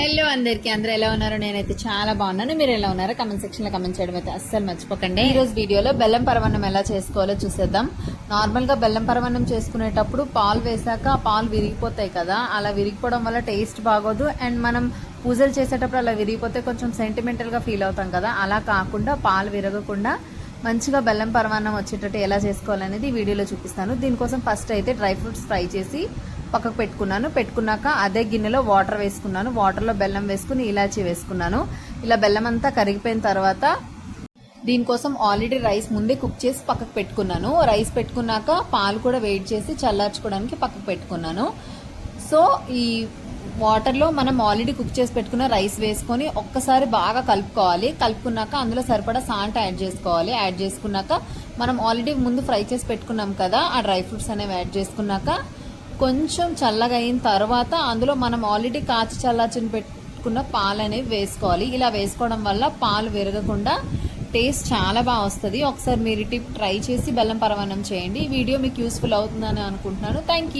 Hello అందరికి, అందరూ ఎలా ఉన్నారు? నేనైతే చాలా బాగున్నాను. మీరు ఎలా ఉన్నారో కమెంట్ సెక్షన్ లో కమెంట్ చేయడం అయితే అస్సలు మర్చిపోకండి. ఈ రోజు వీడియోలో బెల్లం పరమాన్నం ఎలా చేసుకోవాలో చూసేద్దాం. నార్మల్ గా బెల్లం పరమాన్నం చేసుకునేటప్పుడు పాలు వేసాక ఆ పాలు విరిగిపోతాయి కదా, అలా విరిగిపోవడం వల్ల టేస్ట్ బాగోదు. అండ్ మనం పూజలు చేసేటప్పుడు అలా విరిగిపోతే కొంచెం సెంటిమెంటల్ గా ఫీల్ అవుతాం కదా, అలా కాకుండా పాలు విరగకుండా మంచిగా బెల్లం పరమాన్నం వచ్చేటట్టు ఎలా చేసుకోవాలనేది వీడియోలో చూపిస్తాను. దీనికోసం ఫస్ట్ అయితే డ్రై ఫ్రూట్స్ ఫ్రై చేసి పక్కకు పెట్టుకున్నాక అదే గిన్నెలో వాటర్ వేసుకున్నాను. వాటర్లో బెల్లం వేసుకుని ఇలాచీ వేసుకున్నాను. ఇలా బెల్లం అంతా కరిగిపోయిన తర్వాత దీనికోసం ఆల్రెడీ రైస్ ముందే కుక్ చేసి పక్కకు పెట్టుకున్నాను. రైస్ పెట్టుకున్నాక పాలు కూడా వేడి చేసి చల్లార్చుకోవడానికి పక్కకు పెట్టుకున్నాను. సో ఈ వాటర్లో మనం ఆల్రెడీ కుక్ చేసి పెట్టుకున్న రైస్ వేసుకొని ఒక్కసారి బాగా కలుపుకోవాలి. కలుపుకున్నాక అందులో సరిపడా సాల్ట్ యాడ్ చేసుకోవాలి. యాడ్ చేసుకున్నాక మనం ఆల్రెడీ ముందు ఫ్రై చేసి పెట్టుకున్నాం కదా, ఆ డ్రై ఫ్రూట్స్ అనేవి యాడ్ చేసుకున్నాక కొంచెం చల్లగా అయిన తర్వాత అందులో మనం ఆల్రెడీ కాచి చల్లార్చి పెట్టుకున్న పాలు అనేవి వేసుకోవాలి. ఇలా వేసుకోవడం వల్ల పాలు విరగకుండా టేస్ట్ చాలా బాగా వస్తుంది. ఒకసారి మీరు టిప్ ట్రై చేసి బెల్లం పరమాన్నం చేయండి. ఈ వీడియో మీకు యూస్ఫుల్ అవుతుందని అనుకుంటున్నాను. Thank you.